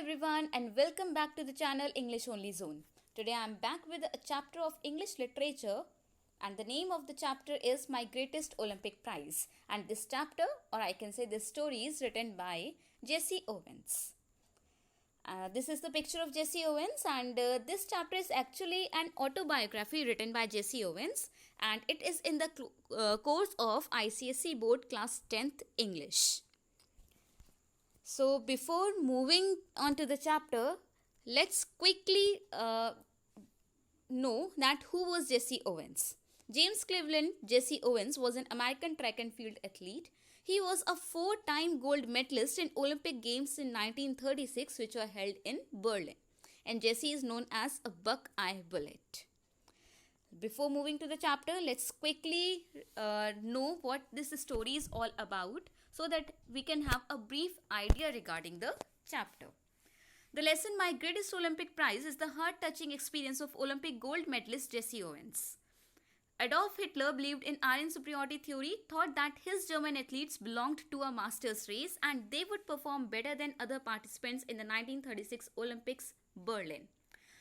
everyone and welcome back to the channel English Only Zone. Today I am back with a chapter of English literature and the name of the chapter is My Greatest Olympic Prize, and this chapter, or I can say this story, is written by Jesse Owens. This is the picture of Jesse Owens, and this chapter is actually an autobiography written by Jesse Owens, and it is in the course of ICSE Board Class 10th English. So before moving on to the chapter, let's quickly know that who was Jesse Owens. James Cleveland Jesse Owens was an American track and field athlete. He was a 4-time gold medalist in Olympic Games in 1936, which were held in Berlin. And Jesse is known as a Buckeye Bullet. Before moving to the chapter, let's quickly know what this story is all about so that we can have a brief idea regarding the chapter. The lesson My Greatest Olympic Prize is the heart-touching experience of Olympic gold medalist Jesse Owens. Adolf Hitler believed in iron superiority theory, thought that his German athletes belonged to a master's race and they would perform better than other participants in the 1936 Olympics Berlin.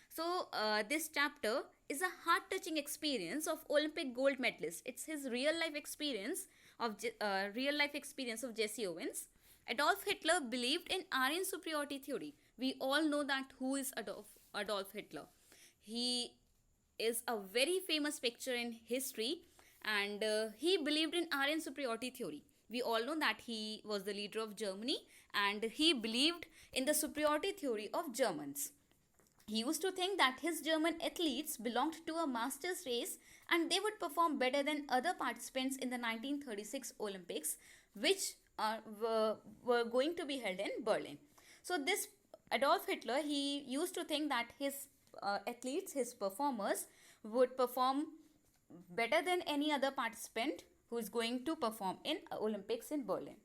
So this chapter is a heart-touching experience of Olympic gold medalist. It's his real-life experience of Jesse Owens. Adolf Hitler believed in Aryan superiority theory. We all know that who is Adolf Hitler. He is a very famous picture in history, and he believed in Aryan superiority theory. We all know that he was the leader of Germany and he believed in the superiority theory of Germans. He used to think that his German athletes belonged to a master's race and they would perform better than other participants in the 1936 Olympics, which were going to be held in Berlin. So this Adolf Hitler, he used to think that his athletes, his performers, would perform better than any other participant who is going to perform in Olympics in Berlin.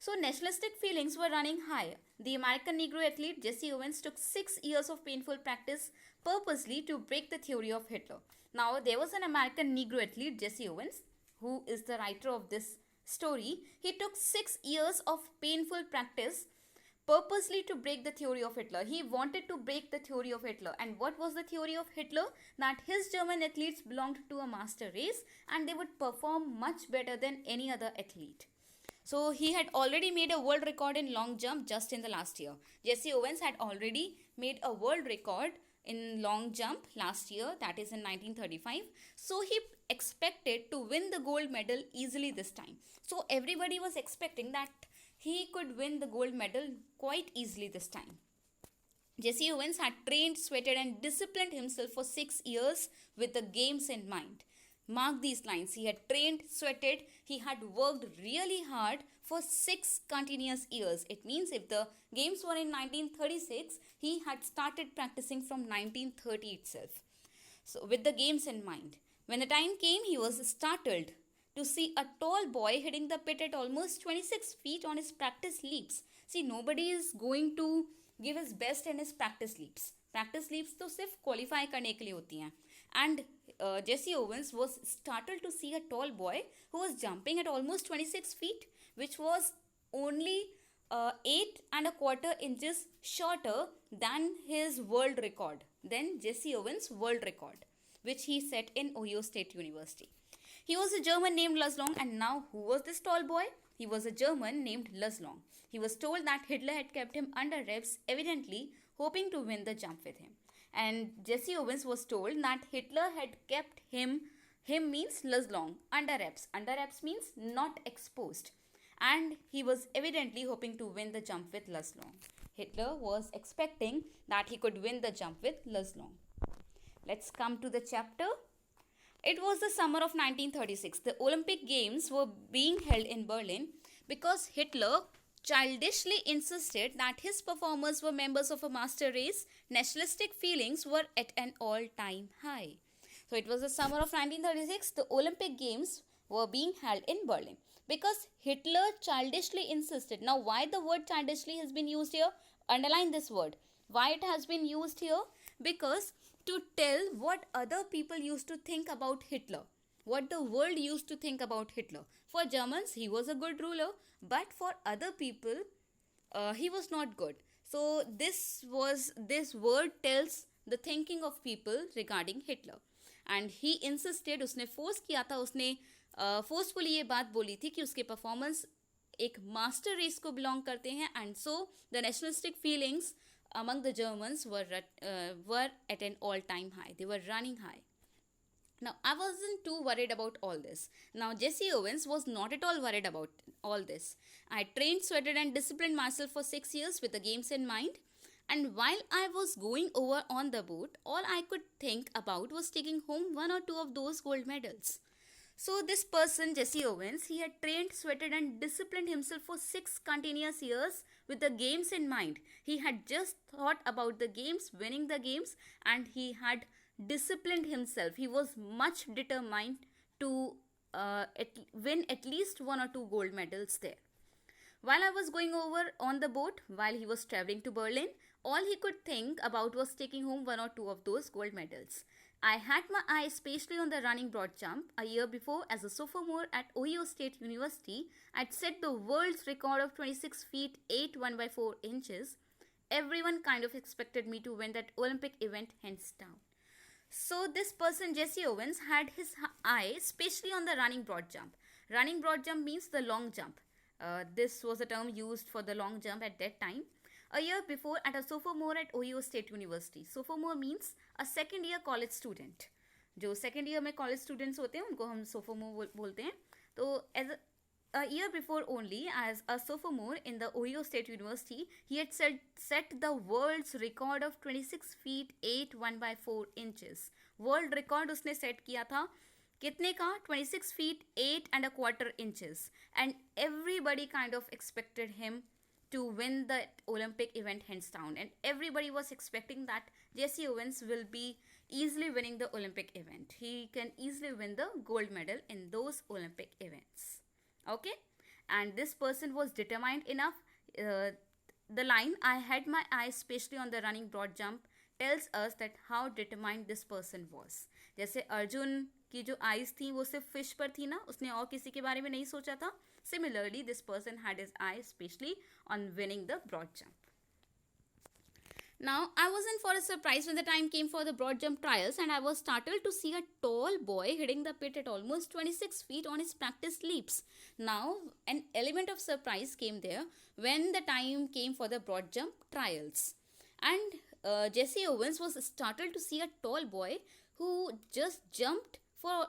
So nationalistic feelings were running high. The American Negro athlete Jesse Owens took 6 years of painful practice purposely to break the theory of Hitler. Now there was an American Negro athlete Jesse Owens, who is the writer of this story. He took 6 years of painful practice purposely to break the theory of Hitler. He wanted to break the theory of Hitler. And what was the theory of Hitler? That his German athletes belonged to a master race and they would perform much better than any other athlete. So he had already made a world record in long jump just in the last year. Jesse Owens had already made a world record in long jump last year, that is in 1935. So he expected to win the gold medal easily this time. So everybody was expecting that he could win the gold medal quite easily this time. Jesse Owens had trained, sweated and disciplined himself for 6 years with the games in mind. Mark these lines. He had trained, sweated, he had worked really hard for 6 continuous years. It means if the games were in 1936, he had started practicing from 1930 itself. So with the games in mind. When the time came, he was startled to see a tall boy hitting the pit at almost 26 feet on his practice leaps. See, nobody is going to give his best in his practice leaps. Practice leaps तो सिर्फ qualify करने के लिए होती हैं. And Jesse Owens was startled to see a tall boy who was jumping at almost 26 feet, which was only 8.25 inches shorter than his world record, than Jesse Owens' world record, which he set in Ohio State University. He was a German named Luz Long, and now who was this tall boy? He was a German named Luz Long. He was told that Hitler had kept him under wraps, evidently hoping to win the jump with him. And Jesse Owens was told that Hitler had kept him means Luz Long, under wraps. Under wraps means not exposed. And he was evidently hoping to win the jump with Luz Long. Hitler was expecting that he could win the jump with Luz Long. Let's come to the chapter. It was the summer of 1936. The Olympic Games were being held in Berlin because Hitler childishly insisted that his performers were members of a master race. Nationalistic feelings were at an all-time high. So it was the summer of 1936. The Olympic Games were being held in Berlin because Hitler childishly insisted. Now why the word childishly has been used here? Underline this word. Why it has been used here? Because to tell what other people used to think about Hitler. what the world used to think about Hitler. For Germans, he was a good ruler, but for other people, he was not good. So this word tells the thinking of people regarding Hitler. And he insisted, उसने force किया था, उसने forcefully ये बात बोली थी कि उसके परफॉर्मेंस एक मास्टर रेस को बिलोंग करते हैं, and so the nationalistic feelings among the Germans were at an all-time high. They were running high. Now, I wasn't too worried about all this. Now, Jesse Owens was not at all worried about all this. I trained, sweated, and disciplined myself for 6 years with the games in mind. And while I was going over on the boat, all I could think about was taking home one or two of those gold medals. So this person, Jesse Owens, he had trained, sweated, and disciplined himself for 6 continuous years with the games in mind. He had just thought about the games, winning the games, and he had disciplined himself. He was much determined to win at least 1 or 2 gold medals there. While I was going over on the boat, while he was traveling to Berlin, all he could think about was taking home 1 or 2 of those gold medals. I had my eye especially on the running broad jump. A year before, as a sophomore at Ohio State University, I'd set the world's record of 26 feet 8 1 by 4 inches. Everyone kind of expected me to win that Olympic event hands down. So this person, Jesse Owens, had his eye especially on the running broad jump. Running broad jump means the long jump. This was a term used for the long jump at that time. A year before, at a sophomore at Ohio State University. Sophomore means a second year college student. जो second year में college students होते हैं उनको हम sophomore बोलते हैं. तो as a year before only, as a sophomore in the Ohio State University, he had set the world's record of 26 feet 8 1 by 4 inches. World record उसने set किया था कितने का? 26 feet 8 and a quarter inches. And everybody kind of expected him to win the Olympic event hands down, and everybody was expecting that Jesse Owens will be easily winning the Olympic event. He can easily win the gold medal in those Olympic events. Okay, and this person was determined enough. The line, I had my eyes especially on the running broad jump, tells us that how determined this person was. जैसे अर्जुन की जो eyes थी वो सिर्फ fish पर थी ना, उसने और किसी के बारे में नहीं सोचा था. Similarly, this person had his eye especially on winning the broad jump. Now, I wasn't for a surprise when the time came for the broad jump trials, and I was startled to see a tall boy hitting the pit at almost 26 feet on his practice leaps. Now, an element of surprise came there when the time came for the broad jump trials. And Jesse Owens was startled to see a tall boy who just jumped for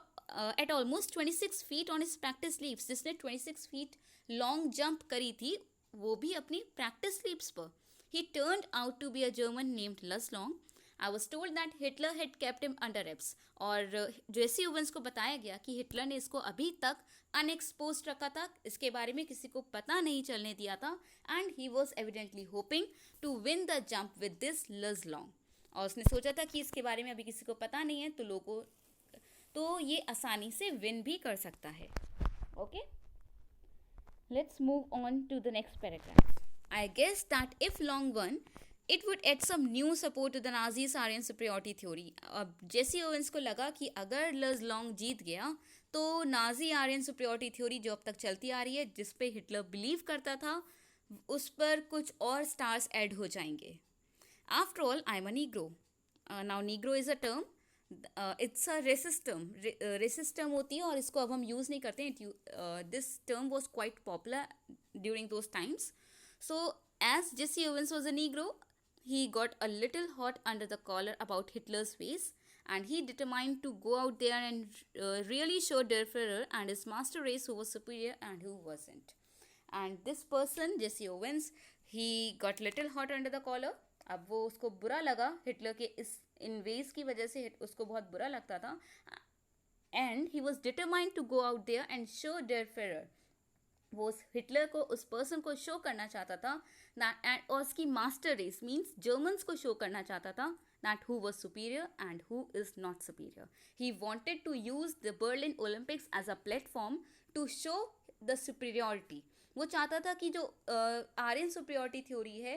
at almost 26 feet on his practice leaps. जिसने 26 feet long jump करी थी वो भी अपनी practice leaps पर. He turned out to be a German named Luz Long. I was told that Hitler had kept him under wraps. और Jesse Owens को बताया गया कि हिटलर ने इसको अभी तक अनएक्सपोज रखा था, इसके बारे में किसी को पता नहीं चलने दिया था. And he was evidently hoping to win the jump with this Luz Long. और उसने सोचा था कि इसके बारे में अभी किसी को पता नहीं है तो लोगों तो ये आसानी से विन भी कर सकता है. Okay, let's move on to the next paragraph. I guess that if Long won, it would add some new support to the Nazis' Aryan superiority theory. अब जेसी ओवेंस को लगा कि अगर लज लॉन्ग जीत गया तो नाजी आर्यन सुपरियोरिटी थ्योरी जो अब तक चलती आ रही है, जिस पे हिटलर बिलीव करता था, उस पर कुछ और स्टार्स ऐड हो जाएंगे. After all, I am a Negro. Now Negro is a term, it's a racist term. Racist term होती है और इसको अब हम यूज़ नहीं करते हैं. This term was quite popular during those times. So, as Jesse Owens was a Negro, he got a little hot under the collar about Hitler's ways, and he determined to go out there and really show Der Führer and his master race who was superior and who wasn't. And this person, Jesse Owens, he got little hot under the collar. अब वो उसको बुरा लगा Hitler के इस इन veg की वजह से उसको बहुत बुरा लगता था. And he was determined to go out there and show Der Führer. वो उस हिटलर को, उस पर्सन को शो करना चाहता था एंड और उसकी मास्टर रेस मीन्स जर्मन्स को शो करना चाहता था that who was superior and who is not superior. He wanted to use the Berlin Olympics as a platform to show the superiority. वो चाहता था कि जो आर्यन सुपीरियरिटी थ्योरी है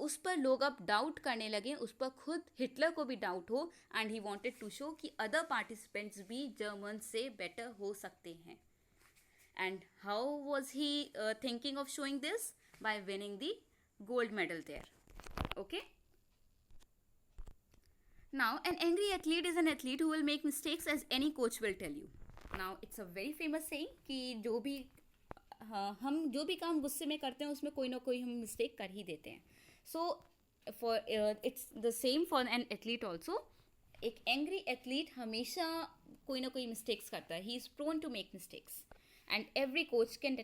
उस पर लोग अब डाउट करने लगे, उस पर खुद हिटलर को भी डाउट हो, and he wanted to show कि अदर पार्टिसिपेंट्स भी जर्मन से बेटर हो सकते हैं. And how was he thinking of showing this? by winning the gold medal there. Okay. Now, an angry athlete is an athlete who will make mistakes as any coach will tell you. Now, it's a very famous saying कि जो भी हम जो भी काम गुस्से में करते हैं उसमें कोई ना कोई हम मिस्टेक कर ही देते हैं. So, for it's the same for an athlete also. एक एंग्री एथलीट हमेशा कोई ना कोई मिस्टेक्स करता है. He is prone to make mistakes and every coach can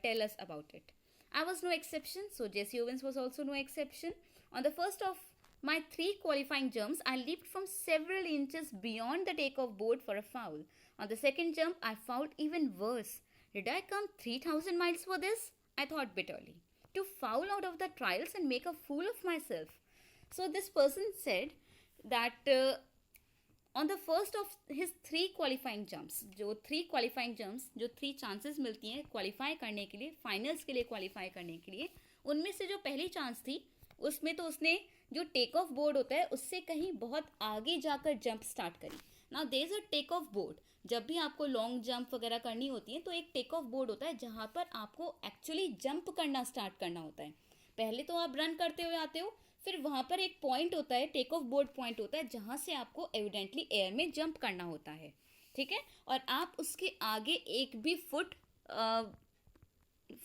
tell us about it. I was no exception, so Jesse Owens was also no exception. On the first of my 3 qualifying jumps, I leaped from several inches beyond the takeoff board for a foul. On the second jump, I fouled even worse. Did I come 3,000 miles for this? I thought bitterly. To foul out of the trials and make a fool of myself. So this person said that on the first of his 3 qualifying jumps, जो 3 qualifying jumps, जो 3 chances मिलती हैं qualify करने के लिए, finals के लिए qualify करने के लिए, उनमें से जो पहली चांस थी उसमें तो उसने जो टेक ऑफ बोर्ड होता है उससे कहीं बहुत आगे जाकर जंप स्टार्ट करी. Now there is a take off board. जब भी आपको लॉन्ग जंप वगैरह करनी होती है तो एक टेक ऑफ बोर्ड होता है जहाँ पर आपको एक्चुअली जंप करना स्टार्ट करना होता है. पहले तो आप रन करते हुए आते हो, फिर वहाँ पर एक पॉइंट होता है, टेक ऑफ बोर्ड पॉइंट होता है जहाँ से आपको एविडेंटली एयर में जंप करना होता है. ठीक है. और आप उसके आगे एक भी फुट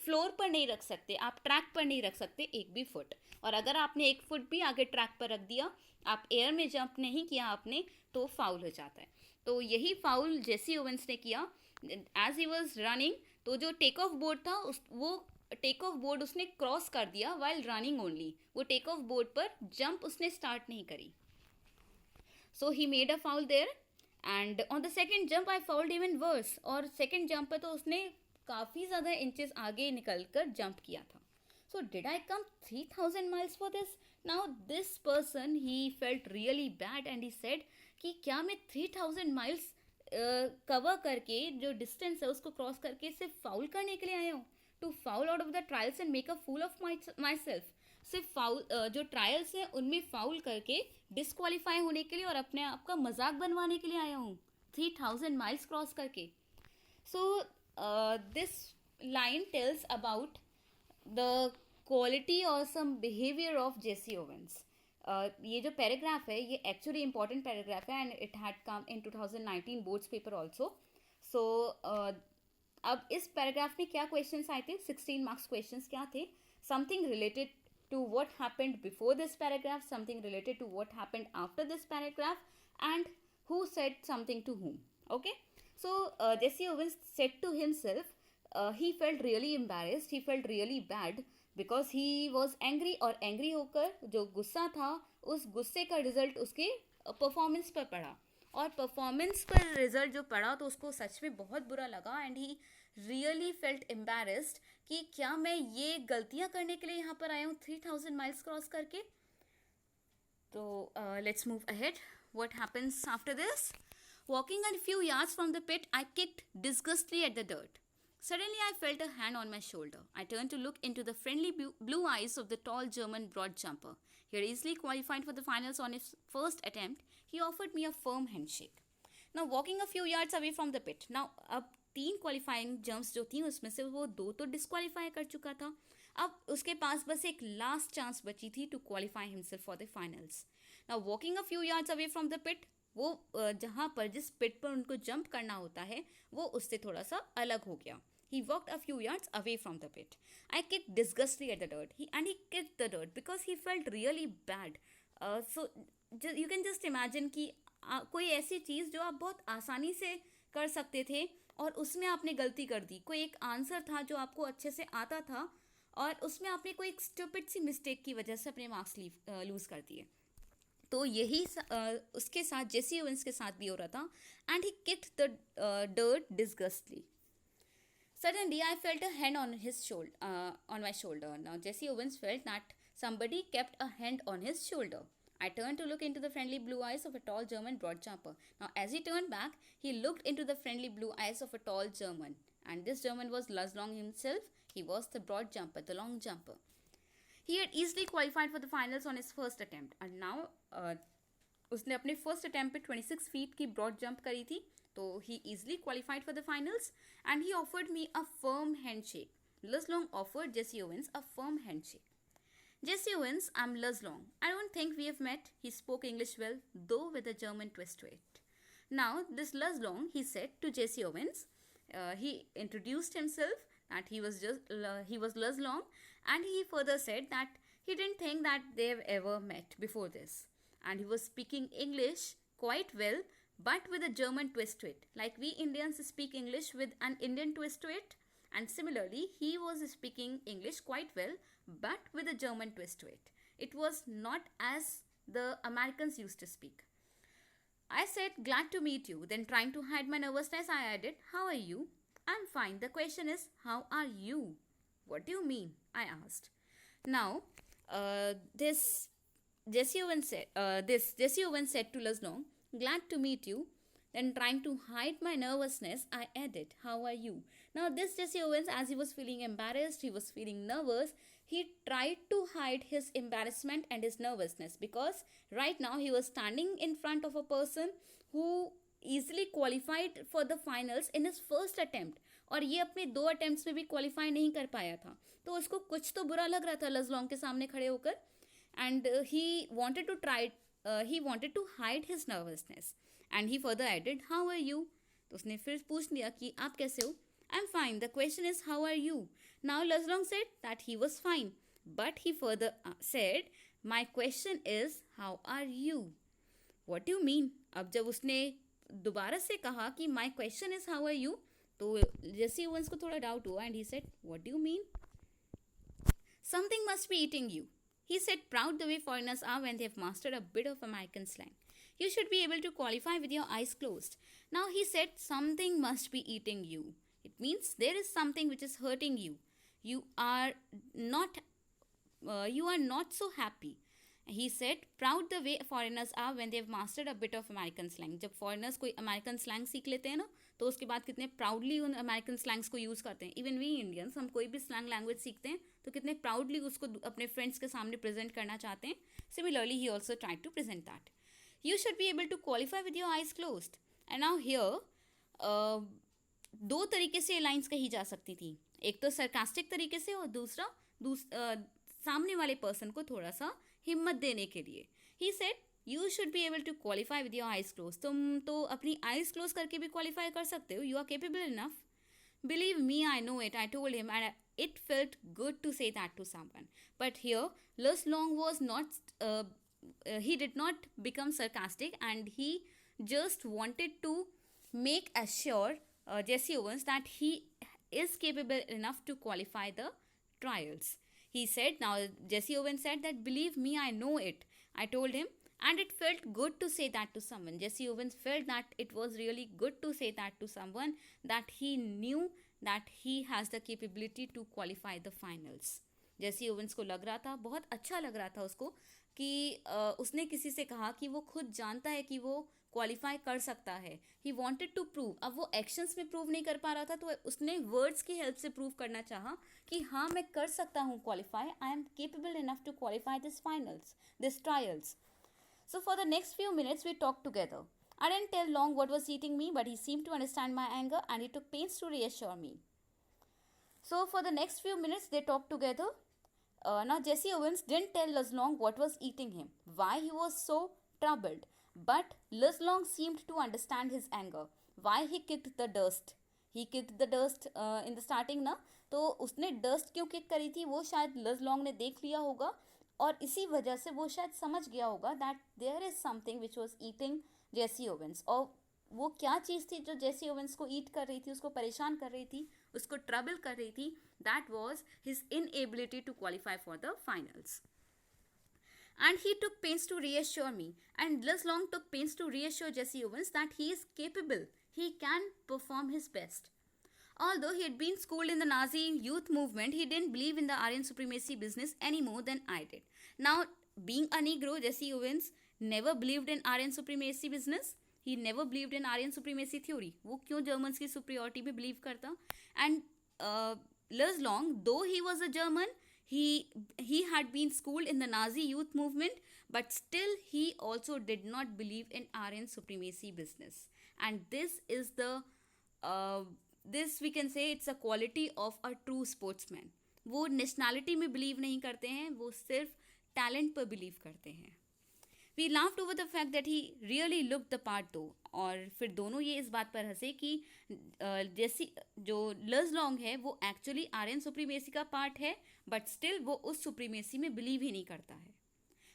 फ्लोर पर नहीं रख सकते, आप ट्रैक पर नहीं रख सकते एक भी फुट. और अगर आपने एक फुट भी आगे ट्रैक पर रख दिया, आप एयर में जंप नहीं किया आपने, तो फाउल हो जाता है. तो यही फाउल जेसी ओवेंस ने किया एज ही वॉज रनिंग. तो जो टेक ऑफ बोर्ड था वो टेक ऑफ बोर्ड उसने क्रॉस कर दिया वाइल रनिंग ओनली. वो टेक ऑफ बोर्ड पर जंप उसने स्टार्ट नहीं करी. So he made a foul there and on the second jump I fouled even worse. और सेकेंड जंप पर तो उसने काफ़ी ज़्यादा इंचेस आगे निकल कर जंप किया था. So did I come 3,000 miles for this? Now this person he felt really bad and he said कि क्या मैं 3,000 माइल्स कवर करके जो डिस्टेंस है उसको क्रॉस करके सिर्फ फाउल करने के लिए आया हूँ? To foul out of the trials and make a fool of myself. सिर्फ फाउल जो ट्रायल्स हैं उनमें फाउल करके डिस्क्वालीफाई होने के लिए और अपने आप का मजाक बनवाने के लिए आया हूँ 3,000 माइल्स क्रॉस करके. सो this line tells about the quality or some behavior of Jesse Owens. ये जो पैराग्राफ है ये एक्चुअली इंपॉर्टेंट पैराग्राफ है and it had come in 2019 boards paper also. So अब इस पैराग्राफ में क्या क्वेश्चंस आए थे? 16 मार्क्स क्वेश्चंस क्या थे? Something related to what happened before this paragraph, something related to what happened after this paragraph and who said something to whom. Okay. So Jesse Owens said to himself, he felt really embarrassed, he felt really bad because he was angry. और angry होकर जो गुस्सा था उस गुस्से का result उसके performance पर पड़ा. और परफॉर्मेंस पर रिजल्ट जो पड़ा तो उसको सच में बहुत बुरा लगा and he really felt embarrassed कि क्या मैं ये गलतियाँ करने के लिए यहाँ पर आया हूँ 3,000 माइल्स क्रॉस करके. तो let's move ahead. What happens after this? Walking a few yards from the pit, I kicked disgustedly at the dirt. Suddenly, I felt a hand on my shoulder. I turned to look into the friendly blue eyes of the tall German broad jumper. He had easily qualified for the finals on his first attempt. He offered me a firm handshake. Now, walking a few yards away from the pit. Now, अब 3 qualifying jumps जो थी उसमें से वो 2 तो disqualify कर चुका था. अब उसके पास बस एक लास्ट चांस बची थी to qualify himself for the finals. Now walking a few yards away from the pit, वो जहाँ पर जिस पिट पर उनको जंप करना होता है वो उससे थोड़ा सा अलग हो गया. He walked a few yards away from the pit. I kicked disgustedly at the dirt. He kicked the dirt because he felt really bad. So you can just imagine कि कोई ऐसी चीज़ जो आप बहुत आसानी से कर सकते थे और उसमें आपने गलती कर दी. कोई एक आंसर था जो आपको अच्छे से आता था और उसमें आपने कोई एक स्टूपिड सी मिस्टेक की वजह से अपने मार्क्स लूज़ कर दिए. तो यही उसके साथ जेसी ओवेंस के साथ भी हो रहा था. And he kicked the dirt disgustingly. Suddenly, I felt a hand on my shoulder. Now, Jesse Owens felt that somebody kept a hand on his shoulder. I turned to look into the friendly blue eyes of a tall German broad jumper. Now, as he turned back, he looked into the friendly blue eyes of a tall German. And this German was Lars Long himself. He was the broad jumper, the long jumper. He had easily qualified for the finals on his first attempt. And now, उसने अपने first attempt पे 26 feet की broad jump करी थी. तो he easily qualified for the finals and he offered me a firm handshake. Luz Long offered Jesse Owens a firm handshake. Jesse Owens, I'm Luz Long. I don't think we have met. He spoke English well, though with a German twist to it. Now, this Luz Long, he said to Jesse Owens, he introduced himself that he was Luz Long, and he further said that he didn't think that they've ever met before this, and he was speaking English quite well, but with a German twist to it. Like we Indians speak English with an Indian twist to it, and similarly, he was speaking English quite well, but with a German twist to it. It was not as the Americans used to speak. I said, glad to meet you. Then, trying to hide my nervousness, I added, how are you? I'm fine. The question is, how are you? What do you mean? I asked. Now, this Jesse Owens said to Luz Long, glad to meet you. Then, trying to hide my nervousness, I added, how are you? Now, this Jesse Owens, as he was feeling embarrassed, he was feeling nervous, he tried to hide his embarrassment and his nervousness, because right now he was standing in front of a person who easily qualified for the finals in his first attempt, और ये अपने 2 attempts में भी qualify नहीं कर पाया था, तो उसको कुछ तो बुरा लग रहा था लज लॉन्ग के सामने खड़े होकर, and he wanted to hide his nervousness, and he further added, how are you? तो उसने फिर पूछ लिया कि आप कैसे हो? I'm fine. The question is, how are you? Now, Luz Long said that he was fine. But he further said, my question is, how are you? What do you mean? अब जब उसने दोबारा से कहा कि my question is, how are you? तो Jesse Owens को थोड़ा डाउट हुआ, and he said, what do you mean? Something must be eating you. He said, proud the way foreigners are when they have mastered a bit of American slang. You should be able to qualify with your eyes closed. Now he said, something must be eating you. It means there is something which is hurting you. You are not so happy. He said, proud the way foreigners are when they have mastered a bit of American slang. जब foreigners कोई American slang सीख लेते हैं ना, तो उसके बाद कितने proudly उन American slangs को use करते हैं. Even we Indians, हम कोई भी slang language सीखते हैं, तो कितने proudly उसको अपने friends के सामने present करना चाहते हैं. Similarly, he also tried to present that. You should be able to qualify with your eyes closed. And now here, 2 तरीके से लाइन्स कही जा सकती थी. एक तो सरकास्टिक तरीके से, और दूसरा सामने वाले पर्सन को थोड़ा सा हिम्मत देने के लिए. He said, you should be able to qualify with your eyes close. तुम तो अपनी आइज क्लोज करके भी क्वालिफाई कर सकते हो. You are capable enough. Believe me, I know it. I told him, and it felt good to say that to someone. But here, Luz Long was not. He did not become sarcastic, and he just wanted to make assure Jesse Owens that he is capable enough to qualify the trials. He said, now Jesse Owens said that, believe me, I know it. I told him, and it felt good to say that to someone. Jesse Owens felt that it was really good to say that to someone, that he knew that he has the capability to qualify the finals. Jesse Owens को लग रहा था, बहुत अच्छा लग रहा था उसको कि उसने किसी से कहा कि वो खुद जानता है कि वो क्वालिफाई कर सकता है. He wanted to prove. अब वो एक्शंस में प्रूव नहीं कर पा रहा था, तो उसने वर्ड्स की हेल्प से प्रूव करना चाहा कि हाँ, मैं कर सकता हूँ qualify. I am capable enough to qualify this finals, this trials. So for the next few minutes, we talked together. I didn't tell Long what was eating me, but he seemed to understand my anger, and he took pains to reassure me. So for the next few minutes, they talked together. Now Jesse Owens didn't tell Luz Long what was eating him, why he was so troubled. But Luz Long seemed to understand his anger, why he kicked the dust. He kicked the dust in the starting ना, तो उसने dust क्यों kick करी थी वो शायद Luz Long ने देख लिया होगा, और इसी वजह से वो शायद समझ गया होगा that there is something which was eating Jesse Owens. और वो क्या चीज़ थी जो Jesse Owens को ईट कर रही थी, उसको परेशान कर रही थी, उसको ट्रबल कर रही थी. That was his inability to qualify for the finals. And he took pains to reassure me, and Luz Long took pains to reassure Jesse Owens that he is capable, he can perform his best. Although he had been schooled in the Nazi youth movement, he didn't believe in the Aryan supremacy business any more than I did. Now, being a Negro, Jesse Owens never believed in Aryan supremacy business. He never believed in Aryan supremacy theory. वो क्यों Germans की superiority पे believe करता? And Luz Long, though he was a German, he had been schooled in the Nazi youth movement, but still he also did not believe in Aryan supremacy business. And this is the this we can say it's a quality of a true sportsman. वो nationality में believe नहीं करते हैं, वो सिर्फ talent पर believe करते हैं. We laughed over the fact that he really look the part though. और फिर दोनों ये इस बात पर हंसे कि जैसी जो लज लॉन्ग है वो एक्चुअली आर्यन सुप्रीमेसी का पार्ट है, बट स्टिल वो उस सुप्रीमेसी में बिलीव ही नहीं करता है.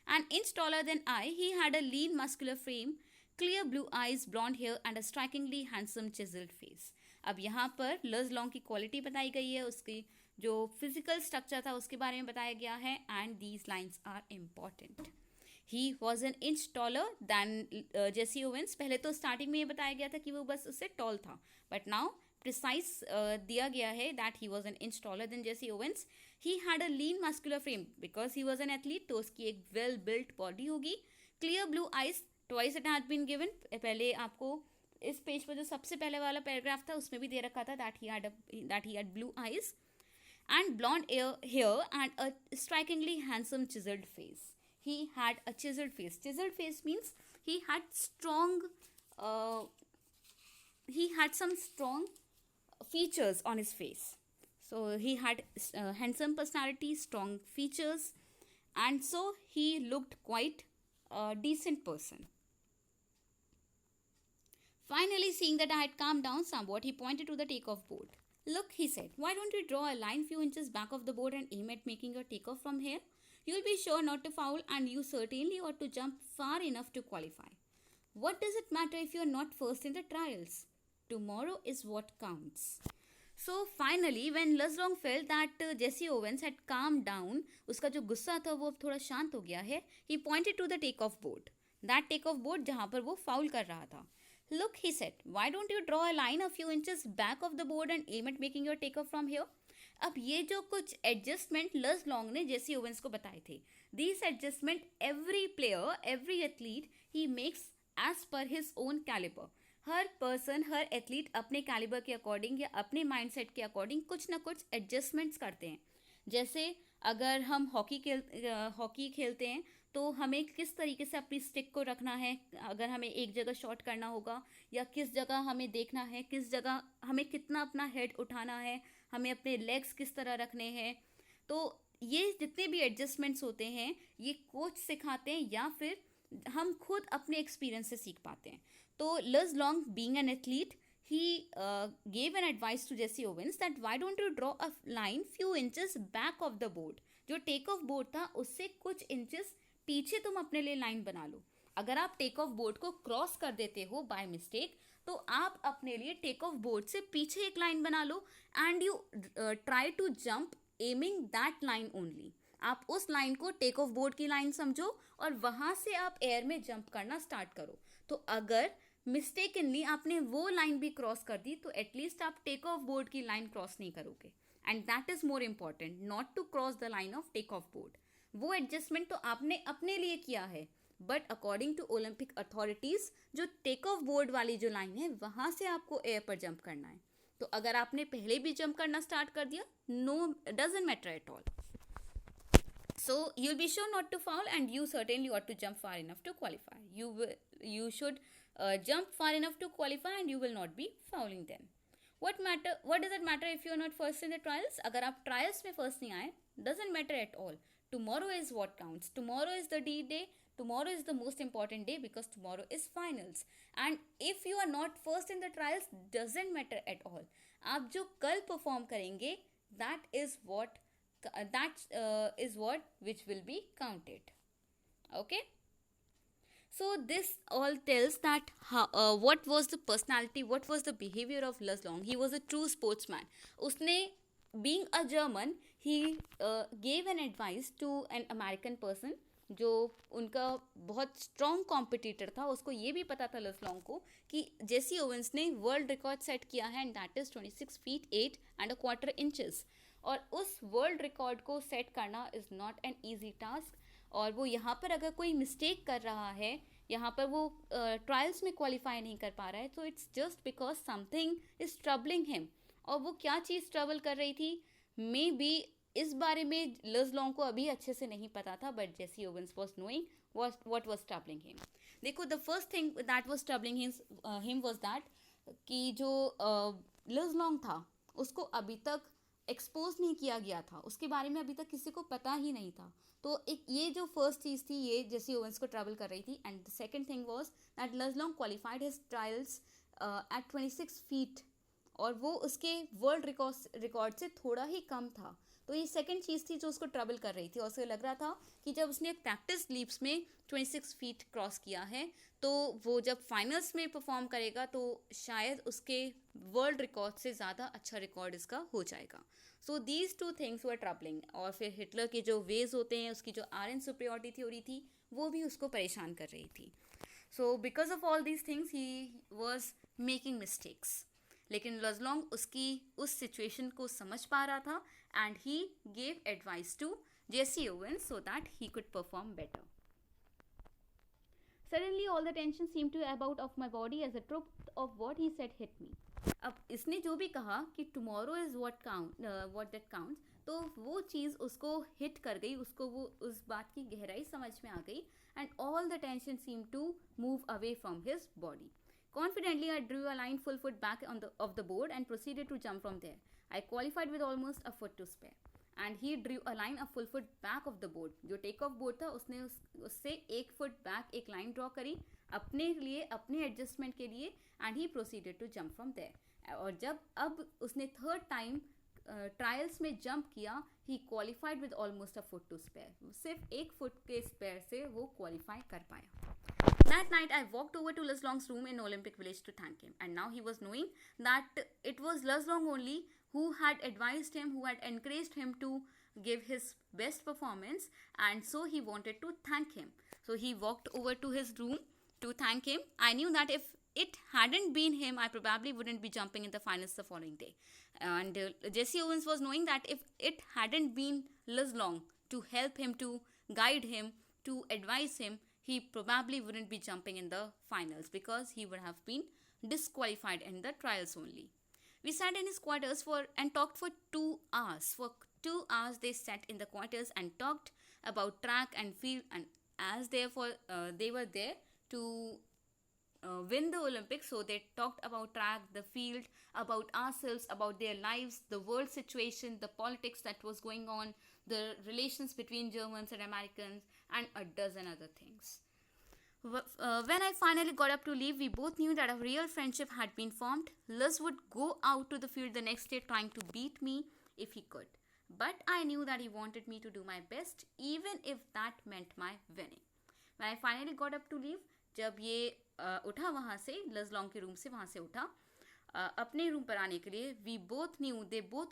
An inch taller than I, he had a lean muscular frame, clear blue eyes, blonde hair and a strikingly handsome chiseled face. अब यहाँ पर लज लॉन्ग की क्वालिटी बताई गई है, उसकी जो फिजिकल स्ट्रक्चर था उसके बारे में बताया गया है. And these lines are important. He was an inch taller than Jesse Owens. पहले तो स्टार्टिंग में ये बताया गया था कि वो बस उससे टॉल था, बट नाउ प्रिसाइज दिया गया है that he was an inch taller than Jesse Owens. He had a lean muscular frame because he was an athlete, तो उसकी एक वेल बिल्ट बॉडी होगी. Clear blue eyes, twice it had been given. पहले आपको इस page पर जो सबसे पहले वाला पैराग्राफ था उसमें भी दे रखा था that he had blue eyes and blonde hair and a strikingly handsome chiseled face. He had a chiseled face. Chiseled face means he had some strong features on his face. So he had handsome personality, strong features, and so he looked quite a decent person. Finally, seeing that I had calmed down somewhat, he pointed to the takeoff board. Look, he said, why don't you draw a line few inches back of the board and aim at making your takeoff from here? You'll be sure not to foul and you certainly ought to jump far enough to qualify. What does it matter if you're not first in the trials? Tomorrow is what counts. So finally, when Luz Long felt that Jesse Owens had calmed down, उसका जो गुस्सा था वो अब थोड़ा शांत हो गया है, he pointed to the takeoff board. That takeoff board जहाँ पर वो फाउल कर रहा था. Look, he said, why don't you draw a line a few inches back of the board and aim at making your takeoff from here? अब ये जो कुछ एडजस्टमेंट लज लॉन्ग ने जेसी ओवेंस को बताए थे, this adjustment every player, every athlete he makes as per his own calibre. हर पर्सन, हर एथलीट अपने कैलिबर के अकॉर्डिंग या अपने माइंडसेट के अकॉर्डिंग कुछ ना कुछ एडजस्टमेंट्स करते हैं. जैसे अगर हम हॉकी खेलते हैं तो हमें किस तरीके से अपनी स्टिक को रखना है, अगर हमें एक जगह शॉट करना होगा या किस जगह हमें देखना है, किस जगह हमें कितना अपना हेड उठाना है, हमें अपने लेग्स किस तरह रखने हैं. तो ये जितने भी एडजस्टमेंट्स होते हैं ये कोच सिखाते हैं या फिर हम खुद अपने एक्सपीरियंस से सीख पाते हैं. तो लज long being an athlete, he gave an advice to Jesse Owens that why don't you draw a line few inches back of the board. जो टेक ऑफ बोर्ड था उससे कुछ इंचेस पीछे तुम अपने लिए लाइन बना लो. अगर आप टेक ऑफ बोर्ड को क्रॉस कर देते हो बाय मिस्टेक तो आप अपने लिए टेक ऑफ बोर्ड से पीछे एक लाइन बना लो and you try to jump aiming that line only. आप उस लाइन को टेक ऑफ बोर्ड की लाइन समझो और वहाँ से आप एयर में जंप करना स्टार्ट करो. तो अगर मिस्टेकनली आपने वो लाइन भी क्रॉस कर दी तो एटलीस्ट आप टेक ऑफ बोर्ड की लाइन क्रॉस नहीं करोगे. And that is more important, not to cross the line of take off board. वो एडजस्टमेंट तो आपने अपने लिए किया है, but according to Olympic authorities जो टेक ऑफ बोर्ड वाली जो लाइन है वहां से आपको एयर पर जंप करना है. तो अगर आपने पहले भी जंप करना स्टार्ट कर दिया, no doesn't matter at all. So you'll be sure not to foul and you certainly ought to jump far enough to qualify. You should jump far enough to qualify and you will not be fouling then. What does it matter if you're not first in the trials? अगर आप trials में first नहीं आए, doesn't matter at all. Tomorrow is what counts. Tomorrow is the D-Day. Tomorrow is the most important day because tomorrow is finals. And if you are not first in the trials, doesn't matter at all. आप जो कल perform करेंगे, that is what which will be counted. Okay. So this all tells that what was the personality, what was the behavior of Luz Long. He was a true sportsman. उसने being a German, he gave an advice to an American person जो उनका बहुत strong competitor था. उसको ये भी पता था लज लॉन्ग को कि जेसी ओवेंस ने वर्ल्ड रिकॉर्ड सेट किया है and that is 26 feet 8 and a quarter inches. और उस वर्ल्ड रिकॉर्ड को सेट करना is not an easy task. और वो यहाँ पर अगर कोई मिस्टेक कर रहा है, यहाँ पर वो ट्रायल्स में क्वालिफाई नहीं कर पा रहा है, तो it's just because something is troubling him. और वो क्या चीज़ ट्रबल कर रही थी, मे बी इस बारे में लज लॉन्ग को अभी अच्छे से नहीं पता था, but Jesse Owens was knowing what was troubling him. देखो, the first thing that was troubling him was that कि जो लिज लॉन्ग था उसको अभी तक एक्सपोज नहीं किया गया था, उसके बारे में अभी तक किसी को पता ही नहीं था. तो एक ये जो फर्स्ट चीज़ थी ये जेसी ओवेंस को ट्रैवल कर रही थी. And the second thing was that Luz Long qualified his trials at 26 feet, और वो उसके वर्ल्ड रिकॉर्ड से थोड़ा ही कम था. तो ये सेकंड चीज़ थी जो उसको ट्रबल कर रही थी, और उसे लग रहा था कि जब उसने प्रैक्टिस लीप्स में 26 फीट क्रॉस किया है तो वो जब फाइनल्स में परफॉर्म करेगा तो शायद उसके वर्ल्ड रिकॉर्ड से ज़्यादा अच्छा रिकॉर्ड इसका हो जाएगा. So these two things were troubling. और फिर हिटलर के जो वेज होते हैं, उसकी जो आयरन सुपीरियरिटी थ्योरी थी वो भी उसको परेशान कर रही थी. So because of all these things he was making mistakes. लेकिन लजलोंग उसकी उस सिचुएशन को समझ पा रहा था and he gave advice to Jesse Owens so that he could perform better. Suddenly all the tension seemed to ebb out of my body as the truth of what he said hit me. अब इसने जो भी कहा कि tomorrow is what that counts, तो वो चीज़ उसको hit कर गई, उसको वो उस बात की गहराई समझ में आ गई. And all the tension seem to move away from his body. Confidently, I drew a line full foot back of the board and proceeded to jump from there. I qualified with almost a foot to spare. And he drew a line a full foot back of the board. जो take off board था उसने उससे 1 foot back एक line draw करी अपने लिए, अपने adjustment के लिए. And he proceeded to jump from there. और जब अब उसने थर्ड टाइम ट्रायल्स में जंप किया, he qualified with almost a foot to spare. सिर्फ 1 फुट के स्पेयर से वो क्वालिफाई कर पाया. That night, I walked over to Liz Long's room in Olympic Village to thank him. And now he was knowing that it was Liz Long only who had advised him, who had encouraged him to give his best performance. And so he wanted to thank him. So he walked over to his room to thank him. I knew that if it hadn't been him, I probably wouldn't be jumping in the finals the following day. And Jesse Owens was knowing that if it hadn't been Liz Long to help him, to guide him, to advise him, he probably wouldn't be jumping in the finals because he would have been disqualified in the trials only. We sat in his quarters and talked for 2 hours. For 2 hours they sat in the quarters and talked about track and field, and as therefore they were there to win the Olympics, so they talked about track, the field, about ourselves, about their lives, the world situation, the politics that was going on, the relations between Germans and Americans, and a dozen other things. When I finally got up to leave, we both knew that a real friendship had been formed. Liz would go out to the field the next day trying to beat me if he could. But I knew that he wanted me to do my best, even if that meant my winning. When I finally got up to leave, जब ये उठा वहाँ से, Liz long के room से वहाँ से उठा अपने रूम पर आने के लिए, they both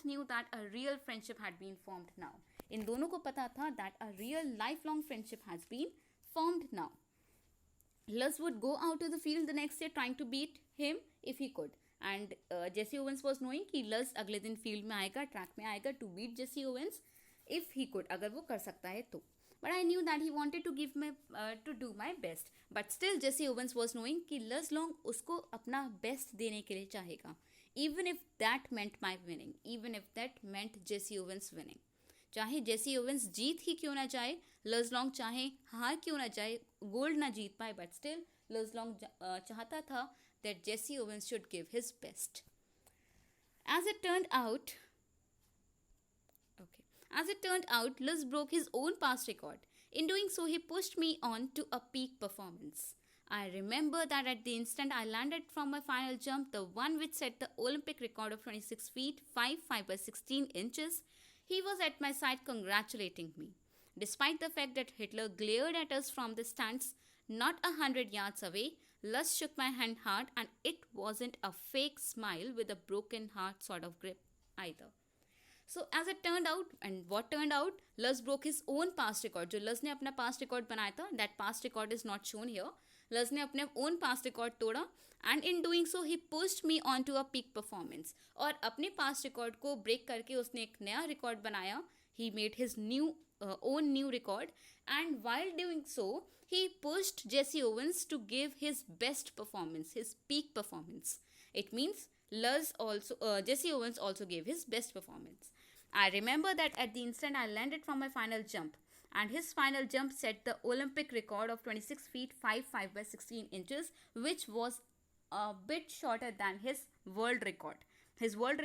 knew that a real friendship had been formed now. इन दोनों को पता था that a real lifelong friendship has been formed now. Liz would go out to the field the next day trying to beat him if he could. And Jesse Owens was knowing कि Liz अगले दिन field में आएगा, track में आएगा to beat Jesse Owens if he could, अगर वो कर सकता है तो. But I knew that he wanted to do my best. But still Jesse Owens was knowing कि Liz Long उसको अपना बेस्ट देने के लिए चाहेगा. Even if that meant my winning, even if that meant Jesse Owens winning. चाहे Jesse Owens जीत ही क्यों ना जाए, लिज लॉन्ग चाहे हार क्यों ना जाए, गोल्ड ना जीत पाए, बट स्टिल लिज लॉन्ग चाहता था that Jesse Owens should give his best. As it turned out, Liz broke his own past record. In doing so, he pushed me on to a peak performance. I remember that at the instant I landed from my final jump, the one which set the Olympic record of 26 feet, 5 by 16 inches, he was at my side congratulating me. Despite the fact that Hitler glared at us from the stands not 100 yards away, Liz shook my hand hard, and it wasn't a fake smile with a broken heart sort of grip either. So as it turned out, and what turned out, Liz broke his own past record. जो Liz ने अपना past record बनाया था, that past record is not shown here. Liz ने अपने own past record तोड़ा, and in doing so he pushed me on to a peak performance. और अपने past record को break करके उसने एक नया record बनाया. He made his own new record, and while doing so, he pushed Jesse Owens to give his best performance, his peak performance. It means Jesse Owens also gave his best performance. I remember that at the instant I landed from my final jump, and his final jump set the Olympic record of 26 feet 5 by 16 inches, which was a bit shorter than his world record. His world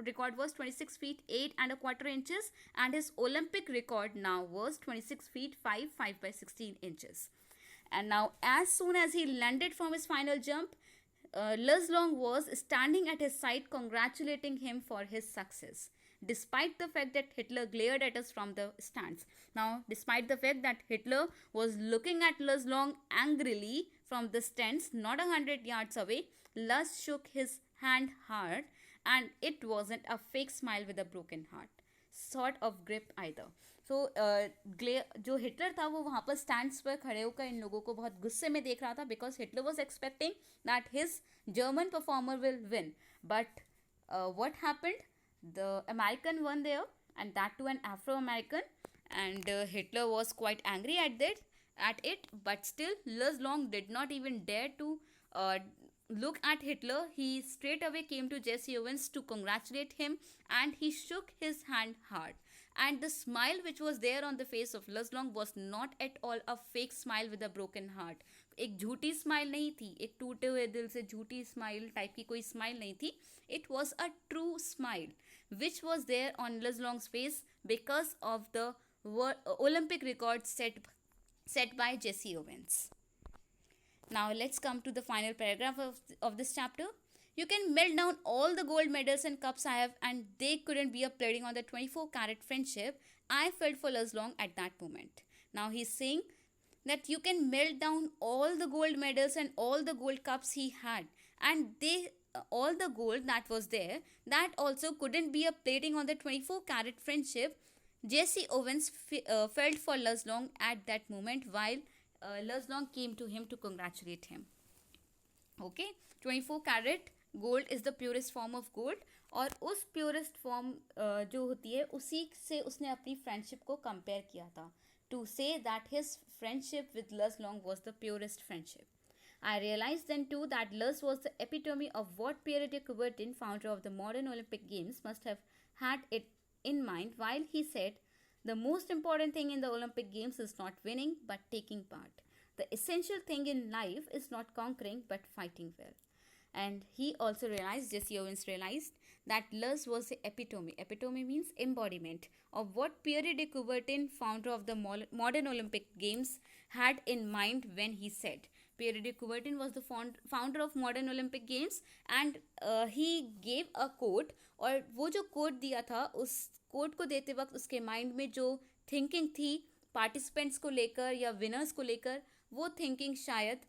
record was 26 feet 8 and a quarter inches, and his Olympic record now was 26 feet 5 by 16 inches. And now, as soon as he landed from his final jump, Luz Long was standing at his side congratulating him for his success, despite the fact that Hitler glared at us from the stands. Now, despite the fact that Hitler was looking at Luz Long angrily from the stands, not 100 yards away, Luz shook his hand hard, and it wasn't a fake smile with a broken heart sort of grip either. सो जो Hitler था वो वहाँ पर stands पर खड़े होकर इन लोगों को बहुत गुस्से में देख रहा था, because Hitler was expecting that his German performer will win. But what happened? The American won there, and that too an Afro-American, and Hitler was quite angry at it. But still, Luz Long did not even dare to look at Hitler. He straight away came to Jesse Owens to congratulate him, and he shook his hand hard. And the smile which was there on the face of Luz Long was not at all a fake smile with a broken heart. एक झूठी smile नहीं थी, एक टूटे हुए दिल से झूठी स्माइल टाइप की कोई स्माइल नहीं थी. It was a true smile which was there on Luz Long's face because of the Olympic record set by Jesse Owens. Now let's come to the final paragraph of this chapter. You can melt down all the gold medals and cups I have, and they couldn't be a plating on the 24-carat friendship I felt for Luz Long at that moment. Now he's saying that you can melt down all the gold medals and all the gold cups he had, and all the gold that was there, that also couldn't be a plating on the 24-carat friendship Jesse Owens felt for Luz Long at that moment, while Luz Long came to him to congratulate him. Okay, 24 carat gold is the purest form of gold, और उस purest form जो होती है उसी से उसने अपनी friendship को compare किया था, to say that his friendship with Luz Long was the purest friendship. I realized then too that Luz was the epitome of what Pierre de Coubertin, founder of the modern Olympic Games, must have had it in mind while he said, "The most important thing in the Olympic Games is not winning but taking part. The essential thing in life is not conquering but fighting well." And he also realized, Jesse Owens realized, that Luz was the epitome. Epitome means embodiment of what Pierre de Coubertin, founder of the modern Olympic Games, had in mind when he said. Pierre de Coubertin was the founder of modern Olympic Games, and he gave a quote. और वो जो quote दिया था, उस quote को देते वक्त उसके mind में जो thinking थी participants को लेकर या winners को लेकर, वो thinking शायद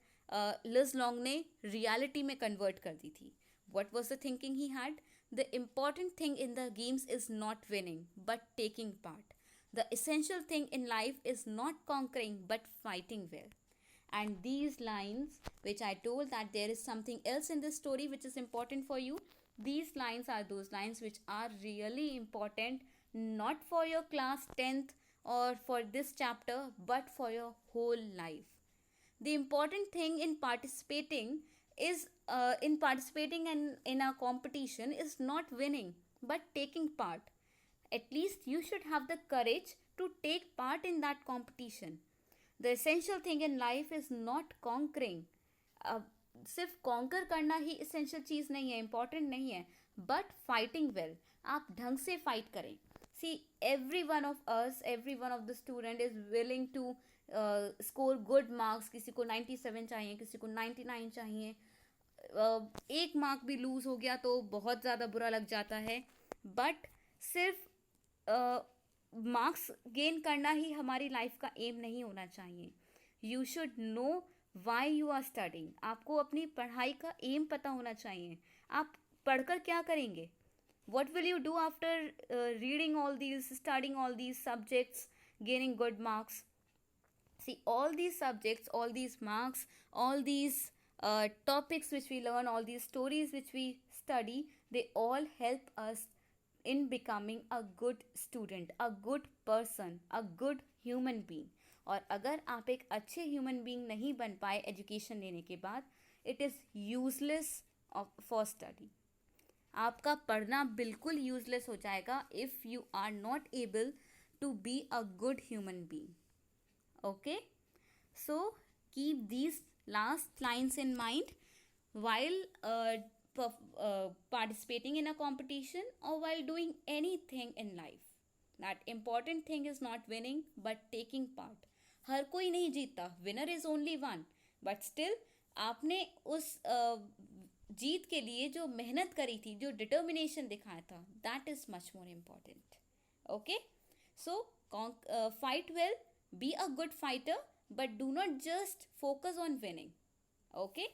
Luz Long ने reality में convert कर दी थी. What was the thinking he had? The important thing in the games is not winning but taking part. The essential thing in life is not conquering but fighting well. And these lines, which I told that there is something else in this story which is important for you, these lines are those lines which are really important, not for your class 10th or for this chapter, but for your whole life. The important thing in participating is in a competition is not winning but taking part. At least you should have the courage to take part in that competition. The essential thing in life is not conquering. सिर्फ conquer करना ही essential चीज़ नहीं है, important नहीं है, but fighting well. आप ढंग से fight करें. See, every one of us, every one of the student is willing to score good marks. किसी को 97 चाहिए, किसी को 99 चाहिए. एक मार्क भी लूज हो गया तो बहुत ज़्यादा बुरा लग जाता है. बट सिर्फ मार्क्स गेन करना ही हमारी लाइफ का एम नहीं होना चाहिए. You should know why you are studying. आपको अपनी पढ़ाई का एम पता होना चाहिए. आप पढ़कर क्या करेंगे? What will you do after reading all these, studying all these subjects, gaining good marks? See, all these subjects, all these marks, all these topics which we learn, all these stories which we study, they all help us in becoming a good student, a good person, a good human being. और अगर आप एक अच्छे human being नहीं बन पाए education लेने के बाद, it is useless for study. आपका पढ़ना बिल्कुल यूजलेस हो जाएगा if you are not able to be a good human being. Okay, so keep these last lines in mind while participating in a competition or while doing anything in life. That important thing is not winning but taking part. हर कोई नहीं जीतता, winner is only one, but still आपने उस जीत के लिए जो मेहनत करी थी, जो डिटर्मिनेशन दिखाया था, that is much more important. Okay, so fight well, be a good fighter, but do not just focus on winning. Okay,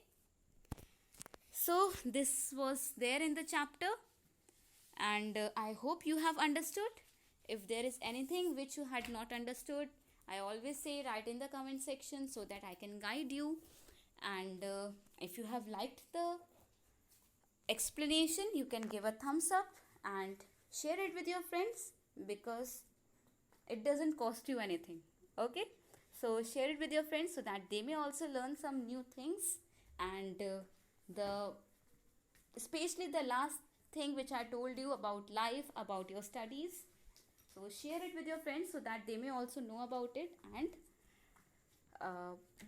so this was there in the chapter, and I hope you have understood. If there is anything which you had not understood, I always say write in the comment section so that I can guide you. And if you have liked the explanation, you can give a thumbs up and share it with your friends, because it doesn't cost you anything. Okay, so share it with your friends so that they may also learn some new things. And the especially the last thing which I told you about life, about your studies, so share it with your friends so that they may also know about it, and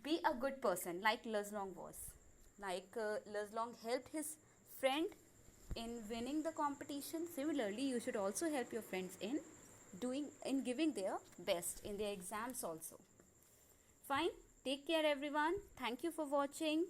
be a good person like Lezlong was. Like Lezlong helped his friend in winning the competition. Similarly, you should also help your friends in giving their best in their exams also. Fine. Take care everyone. Thank you for watching.